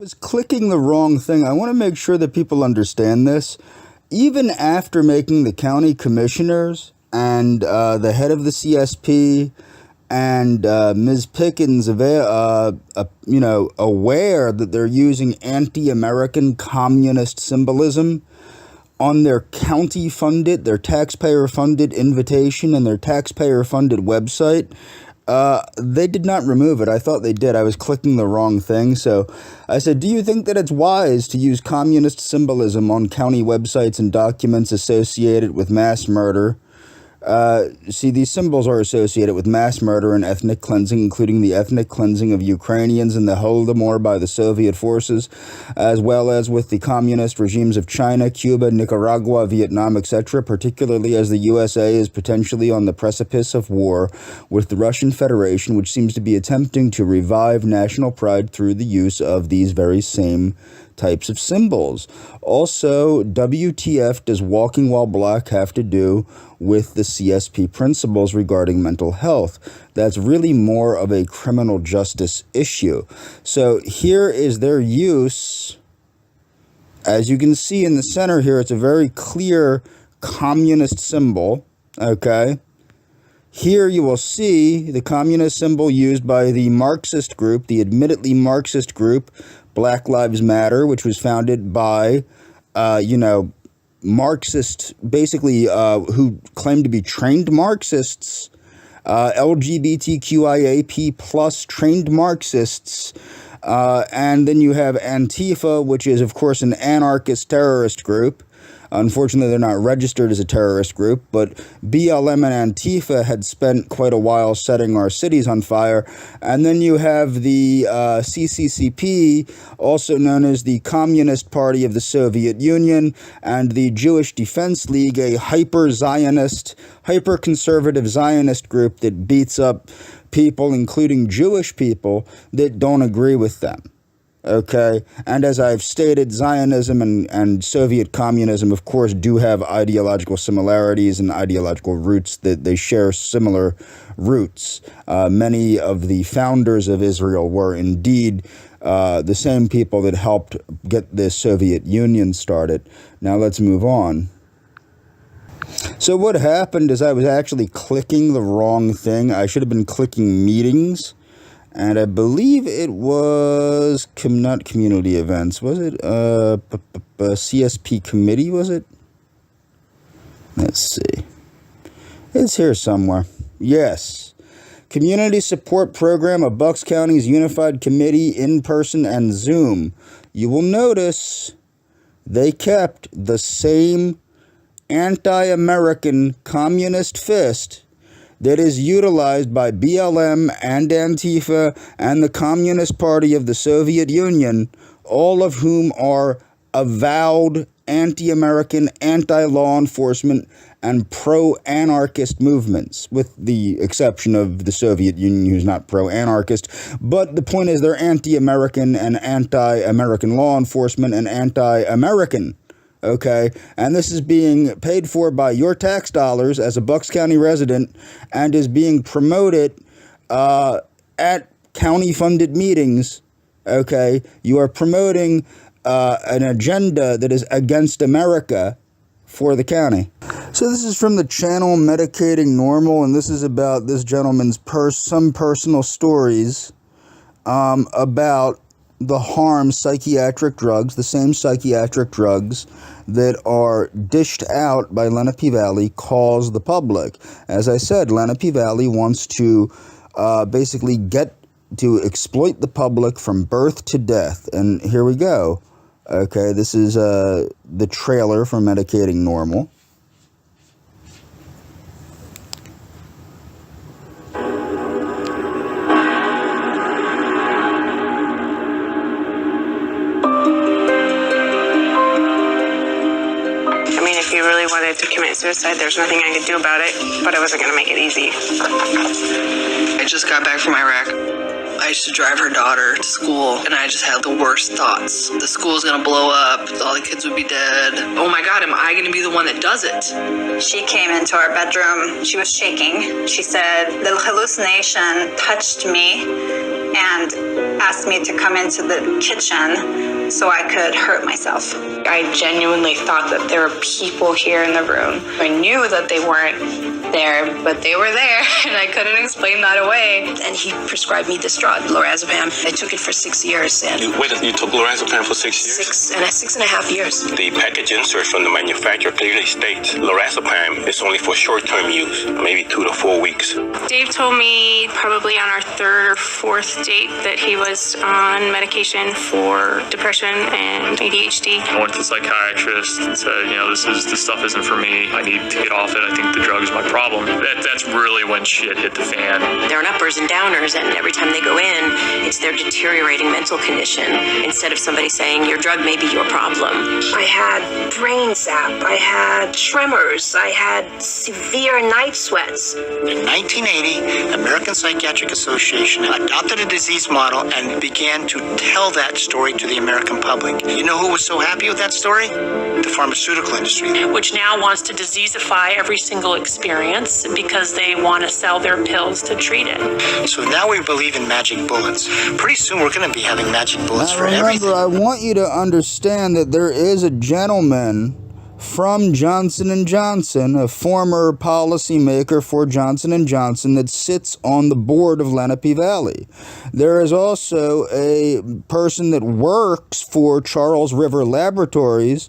Was clicking the wrong thing. I want to make sure that people understand this. Even after making the county commissioners and the head of the CSP and Ms. Pickens aware that they're using anti-American communist symbolism on their county-funded, their taxpayer-funded invitation and their taxpayer-funded website, they did not remove it. I thought they did. I was clicking the wrong thing. So I said, do you think that it's wise to use communist symbolism on county websites and documents associated with mass murder? See, these symbols are associated with mass murder and ethnic cleansing, including the ethnic cleansing of Ukrainians in the Holodomor by the Soviet forces, as well as with the communist regimes of China, Cuba, Nicaragua, Vietnam, etc., particularly as the USA is potentially on the precipice of war with the Russian Federation, which seems to be attempting to revive national pride through the use of these very same types of symbols. Also, WTF does walking while black have to do with the CSP principles regarding mental health? That's really more of a criminal justice issue. So here is their use. As you can see in the center here, it's a very clear communist symbol, okay? Here you will see the communist symbol used by the Marxist group, the admittedly Marxist group, Black Lives Matter, which was founded by, Marxists, basically, who claim to be trained Marxists, LGBTQIAP plus trained Marxists. And then you have Antifa, which is, of course, an anarchist terrorist group. Unfortunately, they're not registered as a terrorist group, but BLM and Antifa had spent quite a while setting our cities on fire. And then you have the CCCP, also known as the Communist Party of the Soviet Union, and the Jewish Defense League, a hyper-Zionist, hyper-conservative Zionist group that beats up people, including Jewish people, that don't agree with them. Okay, and as I've stated, Zionism and Soviet communism, of course, do have ideological similarities and ideological roots, that they share similar roots. Many of the founders of Israel were indeed the same people that helped get the Soviet Union started. Now let's move on. So what happened is I was actually clicking the wrong thing. I should have been clicking meetings. And I believe it was not community events. Was it CSP committee, was it? Let's see. It's here somewhere. Yes. Community support program of Bucks County's Unified Committee in person and Zoom. You will notice they kept the same anti-American communist fist that is utilized by BLM and Antifa and the Communist Party of the Soviet Union, all of whom are avowed anti-American, anti-law enforcement, and pro-anarchist movements, with the exception of the Soviet Union, who's not pro-anarchist. But the point is they're anti-American and anti-American law enforcement and anti-American. Okay, and this is being paid for by your tax dollars as a Bucks County resident, and is being promoted at county-funded meetings. Okay, you are promoting an agenda that is against America for the county. So this is from the channel Medicating Normal, and this is about this gentleman's some personal stories about the harm psychiatric drugs, the same psychiatric drugs that are dished out by Lenape Valley, cause the public. As I said, Lenape Valley wants to basically get to exploit the public from birth to death. And here we go. Okay, this is the trailer for Medicating Normal. Wanted to commit suicide. There's nothing I could do about it, but I wasn't going to make it easy. I just got back from Iraq. I used to drive her daughter to school, and I just had the worst thoughts. The school's going to blow up. All the kids would be dead. Oh my God, am I going to be the one that does it? She came into our bedroom. She was shaking. She said, the hallucination touched me and asked me to come into the kitchen so I could hurt myself. I genuinely thought that there were people here in the room. I knew that they weren't there, but they were there, and I couldn't explain that away. And he prescribed me this drug, lorazepam. I took it for 6 years. And you took lorazepam for 6 years? 6.5 years. The package insert from the manufacturer clearly states lorazepam is only for short-term use, maybe 2 to 4 weeks. Dave told me probably on our third or fourth date that he was on medication for depression and ADHD. I went to the psychiatrist and said, this stuff isn't for me. I need to get off it. I think the drug is my problem. That's really when shit hit the fan. There are uppers and downers, and every time they go in, it's their deteriorating mental condition instead of somebody saying your drug may be your problem. I had brain zap. I had tremors. I had severe night sweats. In 1980, the American Psychiatric Association adopted a disease model and began to tell that story to the American public. You know who was so happy with that story? The pharmaceutical industry. Which now wants to diseaseify every single experience because they want to sell their pills to treat it. So now we believe in magic bullets. Pretty soon we're going to be having magic bullets for everything. I want you to understand that there is a gentleman from Johnson & Johnson, a former policymaker for Johnson & Johnson that sits on the board of Lenape Valley. There is also a person that works for Charles River Laboratories,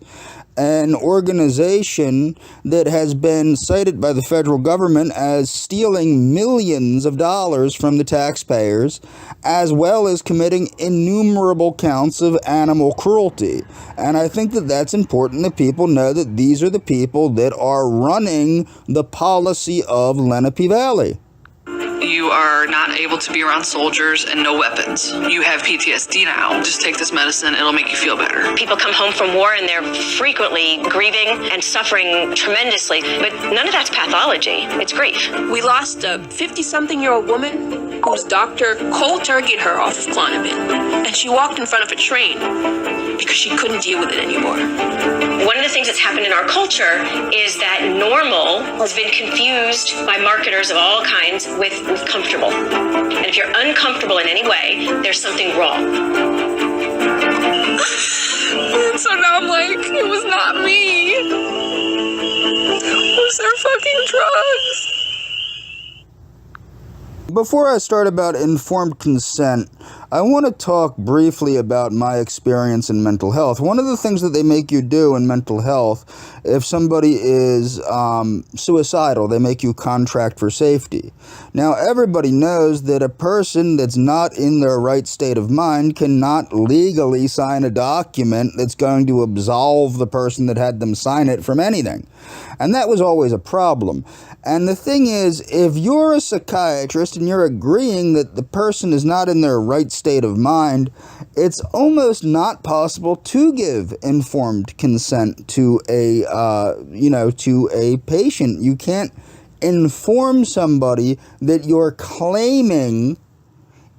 an organization that has been cited by the federal government as stealing millions of dollars from the taxpayers, as well as committing innumerable counts of animal cruelty. And I think that that's important that people know that these are the people that are running the policy of Lenape Valley. You are not able to be around soldiers and no weapons. You have PTSD now. Just take this medicine, it'll make you feel better. People come home from war and they're frequently grieving and suffering tremendously, but none of that's pathology. It's grief. We lost a 50-something-year-old woman whose doctor cold turkeyed her off of Clonopin, and she walked in front of a train because she couldn't deal with it anymore. One of the things that's happened in our culture is that normal has been confused by marketers of all kinds with comfortable. And if you're uncomfortable in any way, there's something wrong. And so now I'm like, it was not me. It was their fucking drugs. Before I start about informed consent, I want to talk briefly about my experience in mental health. One of the things that they make you do in mental health, if somebody is suicidal, they make you contract for safety. Now, everybody knows that a person that's not in their right state of mind cannot legally sign a document that's going to absolve the person that had them sign it from anything. And that was always a problem. And the thing is, if you're a psychiatrist and you're agreeing that the person is not in their right state of mind, it's almost not possible to give informed consent to a patient. You can't inform somebody that you're claiming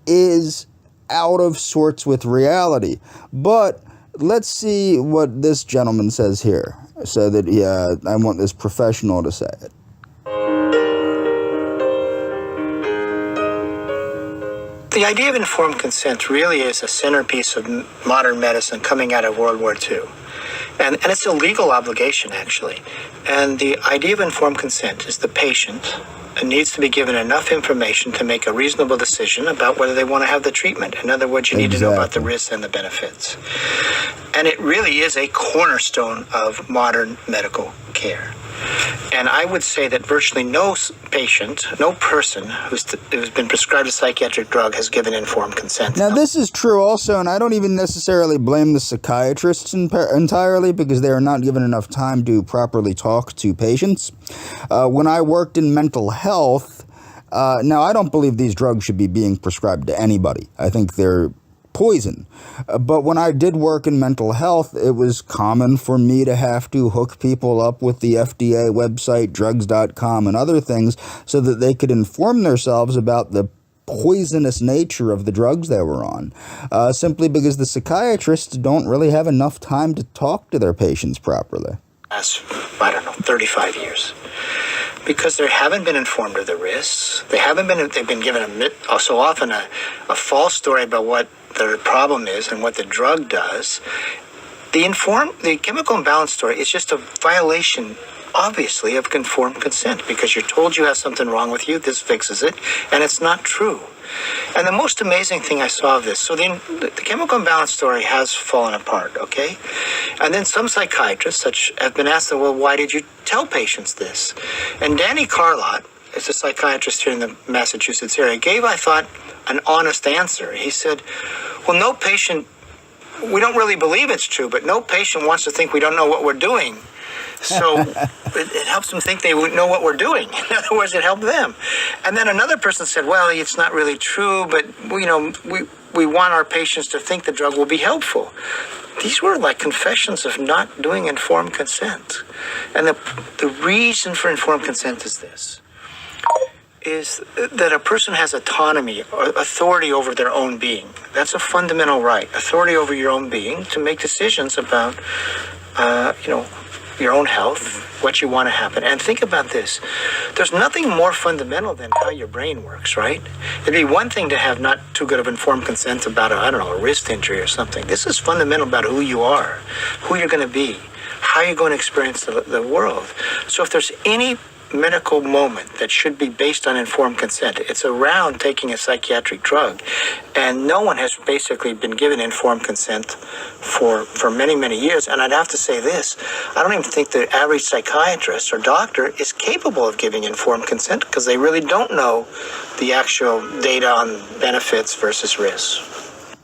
is out of sorts with reality. But let's see what this gentleman says here, so that I want this professional to say it. The idea of informed consent really is a centerpiece of modern medicine coming out of World War II. And it's a legal obligation, actually. And the idea of informed consent is the patient needs to be given enough information to make a reasonable decision about whether they want to have the treatment. In other words, you need to know about the risks and the benefits. And it really is a cornerstone of modern medical care. And I would say that virtually no patient, no person who's been prescribed a psychiatric drug has given informed consent. Now, this is true also, and I don't even necessarily blame the psychiatrists entirely, because they are not given enough time to properly talk to patients. When I worked in mental health, now I don't believe these drugs should be being prescribed to anybody. I think they're poison. But when I did work in mental health, it was common for me to have to hook people up with the FDA website, drugs.com, and other things so that they could inform themselves about the poisonous nature of the drugs they were on, simply because the psychiatrists don't really have enough time to talk to their patients properly. Last, 35 years. because they haven't been informed of the risks. They've been given so often a false story about what the problem is and what the drug does. The chemical imbalance story is just a violation, obviously, of informed consent, because you're told you have something wrong with you, this fixes it, and it's not true. And the most amazing thing I saw of this, so the chemical imbalance story has fallen apart, okay? And then some psychiatrists have been asked, well, why did you tell patients this? And Danny Carlott is a psychiatrist here in the Massachusetts area, gave, I thought, an honest answer. He said, well, no patient, we don't really believe it's true, but no patient wants to think we don't know what we're doing. So it helps them think they know what we're doing. In other words, it helped them. And then another person said, well, it's not really true, but we want our patients to think the drug will be helpful. These were like confessions of not doing informed consent. And the reason for informed consent is this, is that a person has autonomy or authority over their own being. That's a fundamental right, authority over your own being to make decisions about, your own health, what you want to happen. And think about this. There's nothing more fundamental than how your brain works, right? It'd be one thing to have not too good of informed consent about, a wrist injury or something. This is fundamental about who you are, who you're going to be, how you're going to experience the world. So if there's any medical moment that should be based on informed consent, it's around taking a psychiatric drug. And no one has basically been given informed consent for many, many years. And I'd have to say this, I don't even think the average psychiatrist or doctor is capable of giving informed consent, because they really don't know the actual data on benefits versus risks.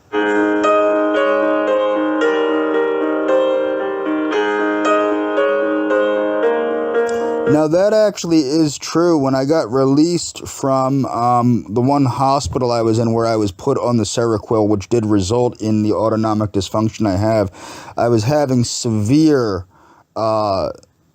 Now, that actually is true. When I got released from the one hospital I was in where I was put on the Seroquel, which did result in the autonomic dysfunction I was having severe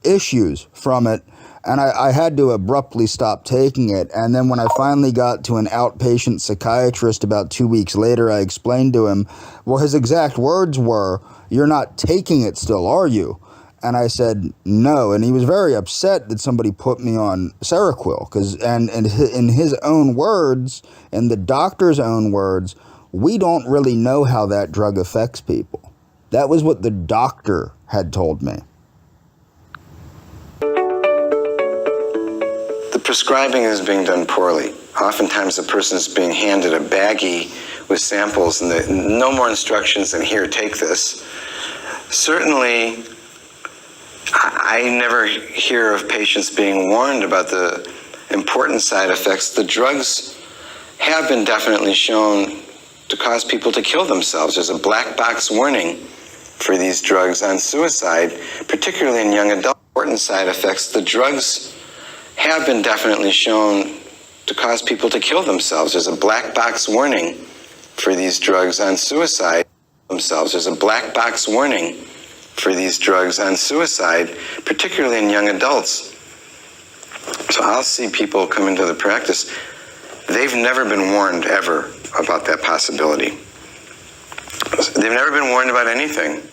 issues from it, and I had to abruptly stop taking it. And then when I finally got to an outpatient psychiatrist about 2 weeks later, I explained to him, well, his exact words were, "You're not taking it still, are you?" And I said, no. And he was very upset that somebody put me on Seroquel, because, and in his own words, in the doctor's own words, we don't really know how that drug affects people. That was what the doctor had told me. The prescribing is being done poorly. Oftentimes the person is being handed a baggie with samples and no more instructions than, here, take this. Certainly, I never hear of patients being warned about the important side effects. The drugs have been definitely shown to cause people to kill themselves. There's a black box warning for these drugs on suicide, particularly in young adults. Important side effects. The drugs have been definitely shown to cause people to kill themselves. There's a black box warning for these drugs on suicide. There's a black box warning for these drugs on suicide, particularly in young adults. So I'll see people come into the practice. They've never been warned ever about that possibility. They've never been warned about anything.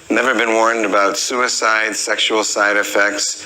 Never been warned about suicide, sexual side effects,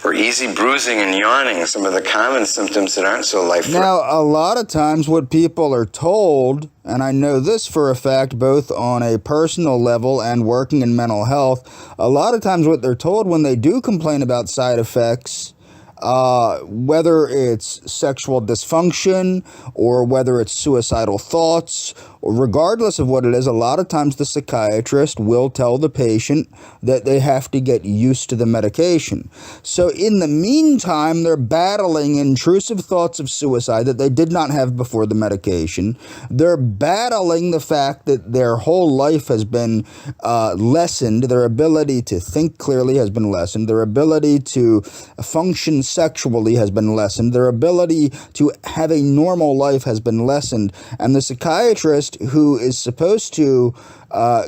or easy bruising and yawning, some of the common symptoms that aren't so life-threatening. Now, a lot of times what people are told, and I know this for a fact, both on a personal level and working in mental health, a lot of times what they're told when they do complain about side effects, whether it's sexual dysfunction or whether it's suicidal thoughts, or regardless of what it is, a lot of times the psychiatrist will tell the patient that they have to get used to the medication. So in the meantime, they're battling intrusive thoughts of suicide that they did not have before the medication. They're battling the fact that their whole life has been lessened. Their ability to think clearly has been lessened. Their ability to function sexually has been lessened. Their ability to have a normal life has been lessened. And the psychiatrist, who is supposed to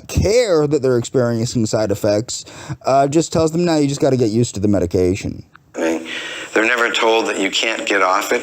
care that they're experiencing side effects, just tells them, no, you just got to get used to the medication. They're never told that you can't get off it.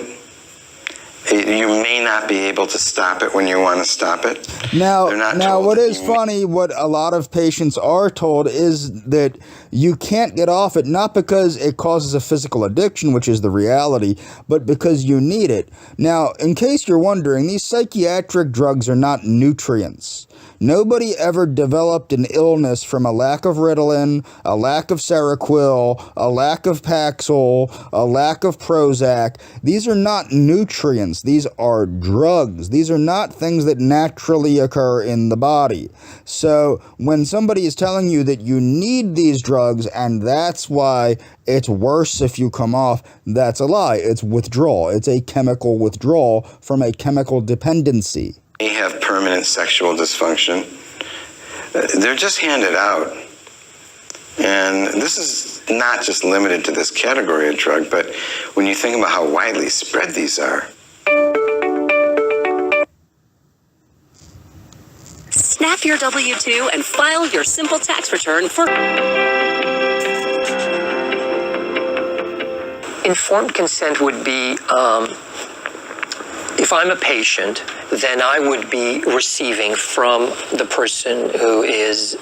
You may not be able to stop it when you want to stop it. Now, what is funny, funny, what a lot of patients are told is that you can't get off it, not because it causes a physical addiction, which is the reality, but because you need it. Now, in case you're wondering, these psychiatric drugs are not nutrients. Nobody ever developed an illness from a lack of Ritalin, a lack of Seroquel, a lack of Paxil, a lack of Prozac. These are not nutrients. These are drugs. These are not things that naturally occur in the body. So when somebody is telling you that you need these drugs and that's why it's worse if you come off, that's a lie. It's withdrawal. It's a chemical withdrawal from a chemical dependency. May have permanent sexual dysfunction. They're just handed out. And this is not just limited to this category of drug, but when you think about how widely spread these are. Snap your W-2 and file your simple tax return for... Informed consent would be, if I'm a patient, then I would be receiving from the person who is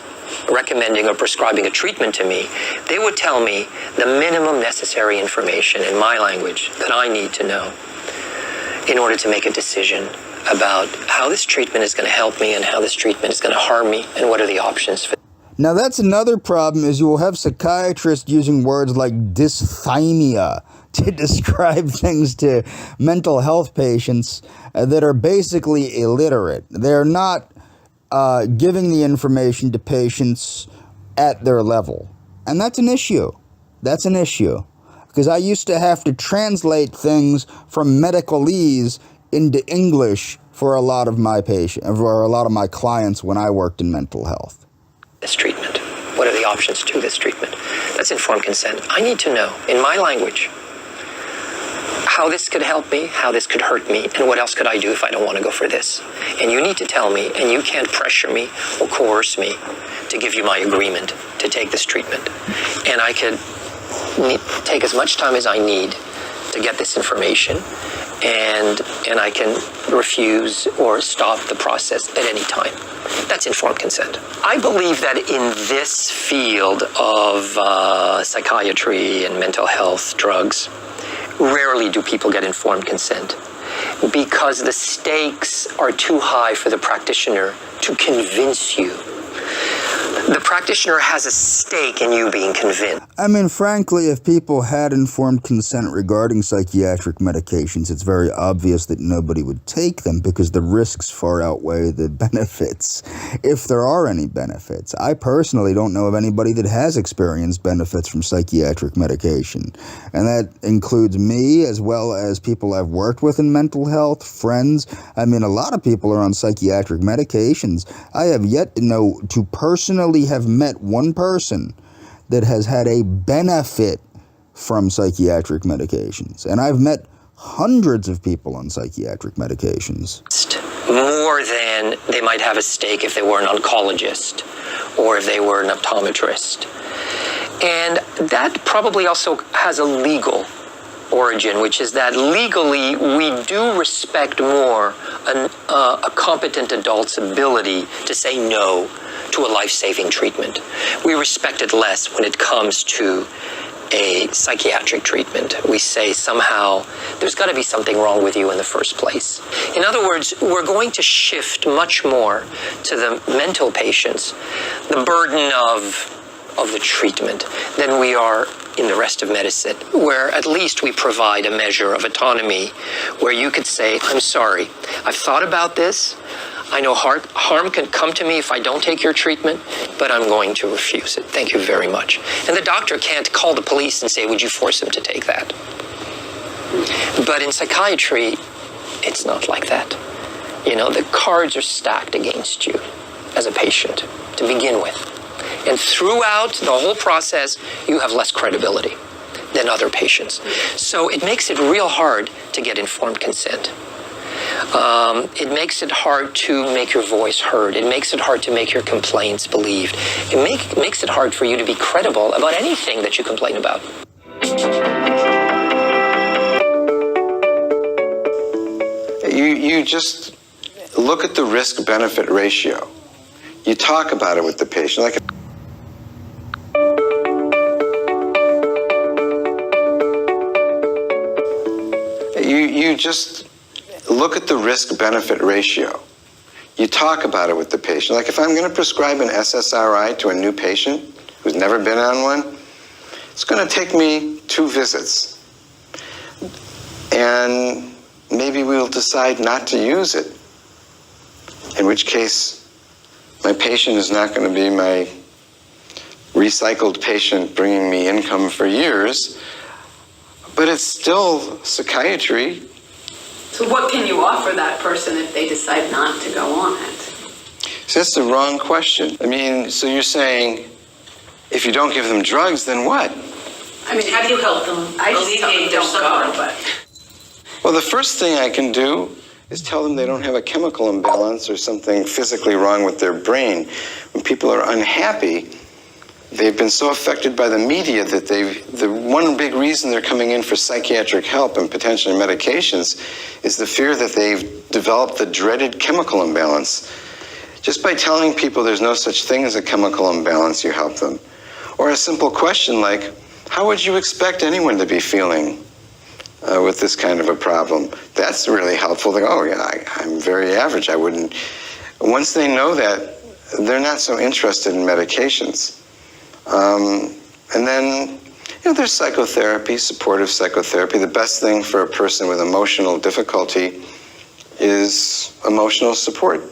recommending or prescribing a treatment to me, they would tell me the minimum necessary information in my language that I need to know in order to make a decision about how this treatment is going to help me and how this treatment is going to harm me and what are the options for. Now that's another problem, is you will have psychiatrists using words like dysthymia to describe things to mental health patients that are basically illiterate. They're not giving the information to patients at their level. And that's an issue. That's an issue. Because I used to have to translate things from medicalese into English for a lot of my clients when I worked in mental health. This treatment. What are the options to this treatment? That's informed consent. I need to know in my language how this could help me, how this could hurt me, and what else could I do if I don't want to go for this. And you need to tell me, and you can't pressure me or coerce me to give you my agreement to take this treatment. And I could take as much time as I need to get this information, and I can refuse or stop the process at any time. That's informed consent. I believe that in this field of psychiatry and mental health drugs, rarely do people get informed consent because the stakes are too high for the practitioner to convince you. The practitioner has a stake in you being convinced. I mean, frankly, if people had informed consent regarding psychiatric medications, it's very obvious that nobody would take them because the risks far outweigh the benefits, if there are any benefits. I personally don't know of anybody that has experienced benefits from psychiatric medication. And that includes me as well as people I've worked with in mental health, friends. I mean, a lot of people are on psychiatric medications. I have yet to personally have met one person that has had a benefit from psychiatric medications. And I've met hundreds of people on psychiatric medications. More than they might have a stake if they were an oncologist or if they were an optometrist. And that probably also has a legal origin, which is that legally we do respect more a competent adult's ability to say no to a life-saving treatment. We respect it less when it comes to a psychiatric treatment. We say somehow there's got to be something wrong with you in the first place. In other words, we're going to shift much more to the mental patients the burden of the treatment than we are in the rest of medicine, where at least we provide a measure of autonomy where you could say, I'm sorry, I've thought about this. I know harm can come to me if I don't take your treatment, but I'm going to refuse it. Thank you very much. And the doctor can't call the police and say, would you force him to take that? But in psychiatry, it's not like that. You know, the cards are stacked against you as a patient to begin with. And throughout the whole process, you have less credibility than other patients. So it makes it real hard to get informed consent. It makes it hard to make your voice heard. It makes it hard to make your complaints believed. It makes it hard for you to be credible about anything that you complain about. You just look at the risk-benefit ratio. You talk about it with the patient. Like, you just look at the risk-benefit ratio. You talk about it with the patient. Like if I'm going to prescribe an SSRI to a new patient who's never been on one, it's going to take me 2 visits. And maybe we'll decide not to use it, in which case my patient is not going to be my recycled patient bringing me income for years, but it's still psychiatry. So what can you offer that person if they decide not to go on it? So that's the wrong question. I mean, so you're saying if you don't give them drugs, then what? I mean, how do you help them? I just tell them don't go, but... Well, the first thing I can do is tell them they don't have a chemical imbalance or something physically wrong with their brain. When people are unhappy, they've been so affected by the media that the one big reason they're coming in for psychiatric help and potentially medications is the fear that they've developed the dreaded chemical imbalance. Just by telling people there's no such thing as a chemical imbalance, you help them. Or a simple question like, how would you expect anyone to be feeling with this kind of a problem? That's really helpful. They go, oh yeah, I'm very average. I wouldn't. Once they know that, they're not so interested in medications. And then, there's psychotherapy, supportive psychotherapy. The best thing for a person with emotional difficulty is emotional support.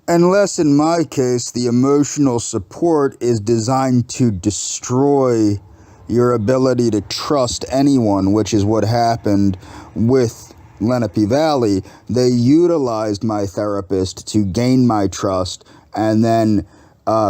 Unless, in my case, the emotional support is designed to destroy your ability to trust anyone, which is what happened with Lenape Valley. They utilized my therapist to gain my trust and then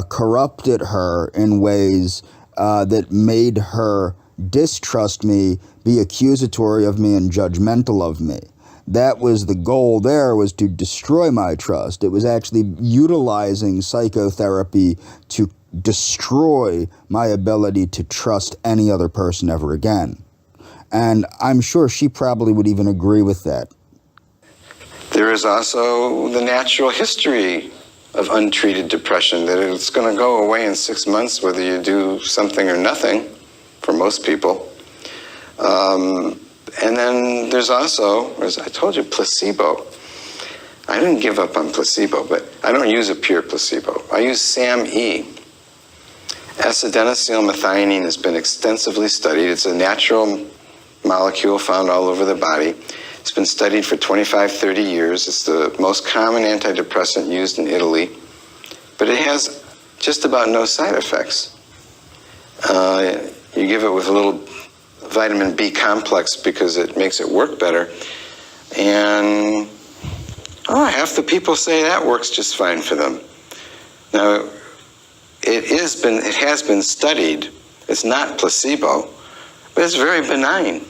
corrupted her in ways that made her distrust me, be accusatory of me, and judgmental of me. That was the goal there, was to destroy my trust. It was actually utilizing psychotherapy to destroy my ability to trust any other person ever again. And I'm sure she probably would even agree with that. There is also the natural history of untreated depression, that it's going to go away in 6 months whether you do something or nothing, for most people. And then there's also, as I told you, placebo. I didn't give up on placebo, but I don't use a pure placebo. I use SAM-E. S-adenosylmethionine has been extensively studied. It's a natural molecule found all over the body. It's been studied for 25, 30 years. It's the most common antidepressant used in Italy, but it has just about no side effects. You give it with a little vitamin B complex because it makes it work better. And half the people say that works just fine for them. Now, it has been studied. It's not placebo, but it's very benign.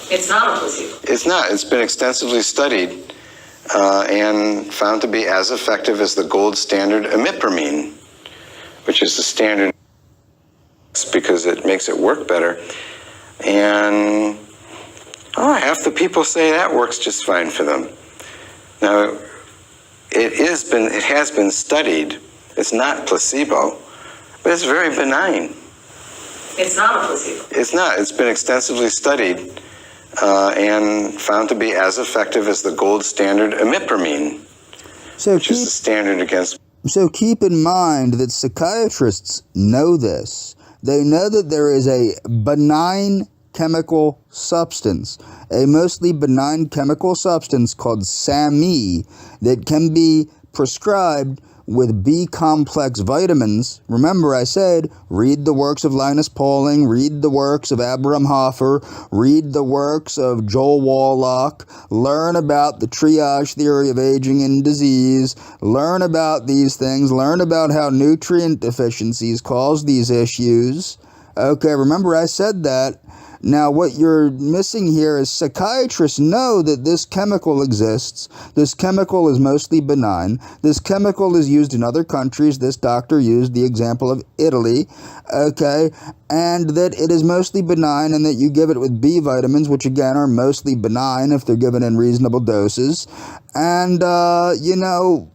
It's not a placebo. It's not. It's been extensively studied and found to be as effective as the gold standard imipramine, which is the standard because it makes it work better. And half the people say that works just fine for them. Now, it has been studied. It's not placebo, but it's very benign. It's not a placebo. It's not. It's been extensively studied and found to be as effective as the gold standard imipramine, which is the standard against. So keep in mind that psychiatrists know this. They know that there is a benign chemical substance, a mostly benign chemical substance called SAM-E that can be prescribed with B-complex vitamins. Remember, I said, read the works of Linus Pauling, read the works of Abraham Hoffer, read the works of Joel Wallach, learn about the triage theory of aging and disease, learn about these things, learn about how nutrient deficiencies cause these issues. Okay, remember I said that. Now, what you're missing here is psychiatrists know that this chemical exists. This chemical is mostly benign. This chemical is used in other countries. This doctor used the example of Italy, okay, and that it is mostly benign and that you give it with B vitamins, which again are mostly benign if they're given in reasonable doses. And, you know,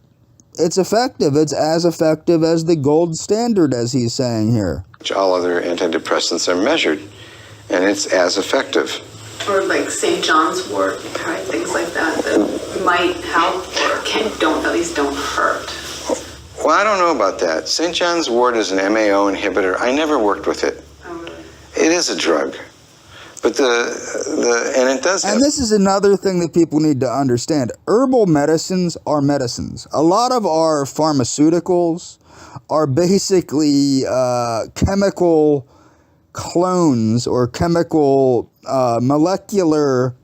it's effective. It's as effective as the gold standard, as he's saying here. All other antidepressants are measured, and it's as effective. Or like St. John's wort, right? Things like that that might help or at least don't hurt. Well, I don't know about that. St. John's wort is an MAO inhibitor. I never worked with it. Oh, really? It is a drug. But and it does have... And this is another thing that people need to understand. Herbal medicines are medicines. A lot of our pharmaceuticals are basically chemical clones or chemical molecular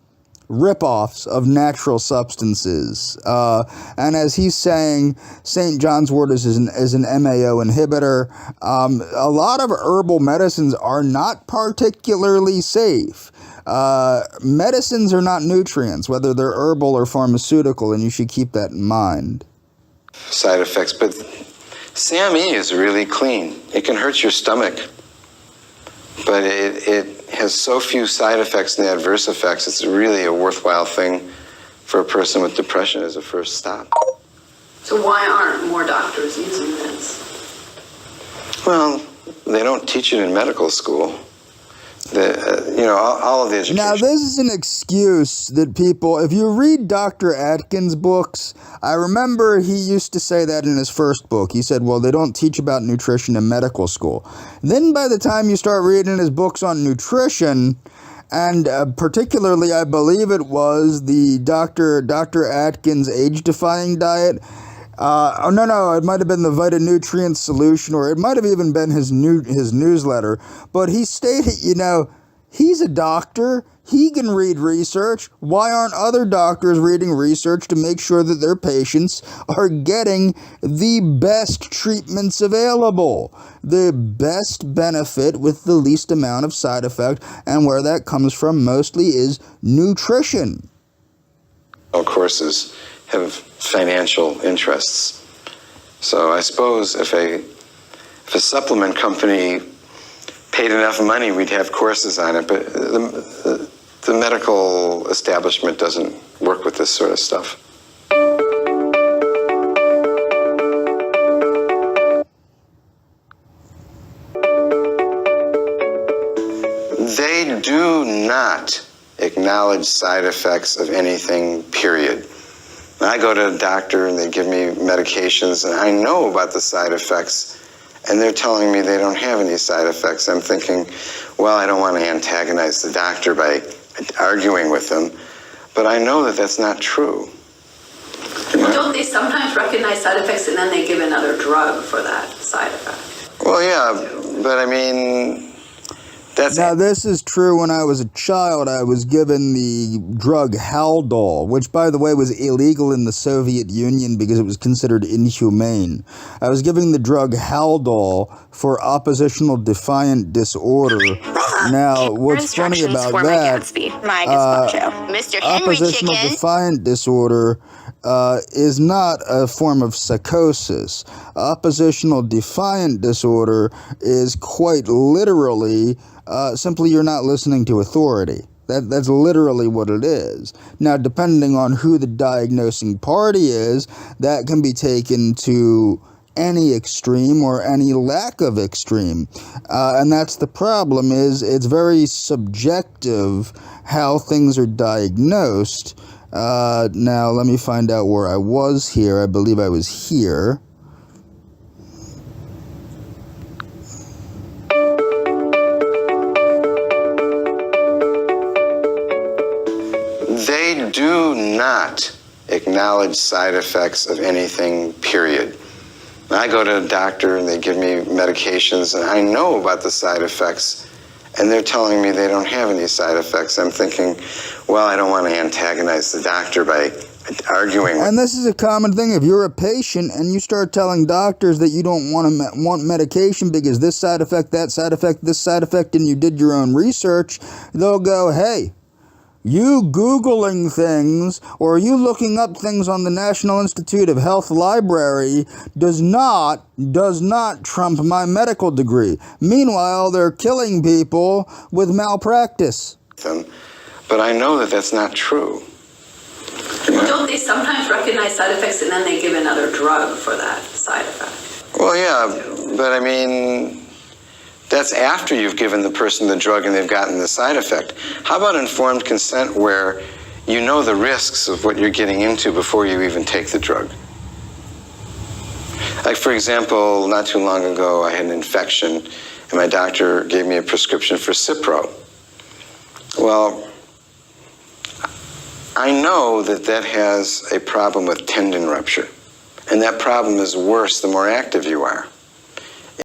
rip-offs of natural substances. And as he's saying, St. John's wort is an MAO inhibitor. A lot of herbal medicines are not particularly safe. Medicines are not nutrients, whether they're herbal or pharmaceutical, and you should keep that in mind. Side effects, but SAMe is really clean. It can hurt your stomach, but it has so few side effects and adverse effects, it's really a worthwhile thing for a person with depression as a first stop. So why aren't more doctors using this? Well, they don't teach it in medical school. All of the education. Now, this is an excuse that people, if you read Dr. Atkins' books, I remember he used to say that in his first book. He said, well, they don't teach about nutrition in medical school. Then by the time you start reading his books on nutrition, and particularly, I believe it was the Dr. Atkins age-defying diet. It might have been the Vitanutrient Solution, or it might have even been his newsletter. But he stated, he's a doctor. He can read research. Why aren't other doctors reading research to make sure that their patients are getting the best treatments available, the best benefit with the least amount of side effect, and where that comes from mostly is nutrition. Courses have financial interests. So I suppose if a supplement company paid enough money, we'd have courses on it, but the medical establishment doesn't work with this sort of stuff. They do not acknowledge side effects of anything, period. I go to a doctor and they give me medications and I know about the side effects and they're telling me they don't have any side effects. I'm thinking, well, I don't want to antagonize the doctor by arguing with them, but I know that that's not true. Well, don't they sometimes recognize side effects and then they give another drug for that side effect? Well, yeah, but I mean... Now, this is true. When I was a child, I was given the drug Haldol, which, by the way, was illegal in the Soviet Union because it was considered inhumane. I was given the drug Haldol for oppositional defiant disorder. Now, what's funny about that, oppositional defiant disorder is not a form of psychosis. Oppositional defiant disorder is quite literally simply you're not listening to authority. That's literally what it is. Now, depending on who the diagnosing party is, that can be taken to any extreme or any lack of extreme. And that's the problem, is it's very subjective how things are diagnosed. Now, let me find out where I was here. I believe I was here. They do not acknowledge side effects of anything, period. I go to a doctor and they give me medications and I know about the side effects and they're telling me they don't have any side effects. I'm thinking, well, I don't want to antagonize the doctor by arguing. And this is a common thing. If you're a patient and you start telling doctors that you don't want medication because this side effect, that side effect, this side effect, and you did your own research, they'll go, hey, you Googling things or you looking up things on the National Institute of Health library does not trump my medical degree. Meanwhile, they're killing people with malpractice. But I know that that's not true. Well, don't they sometimes recognize side effects and then they give another drug for that side effect? Well, yeah, but I mean, that's after you've given the person the drug and they've gotten the side effect. How about informed consent where you know the risks of what you're getting into before you even take the drug? Like, for example, not too long ago, I had an infection and my doctor gave me a prescription for Cipro. Well, I know that that has a problem with tendon rupture, and that problem is worse the more active you are.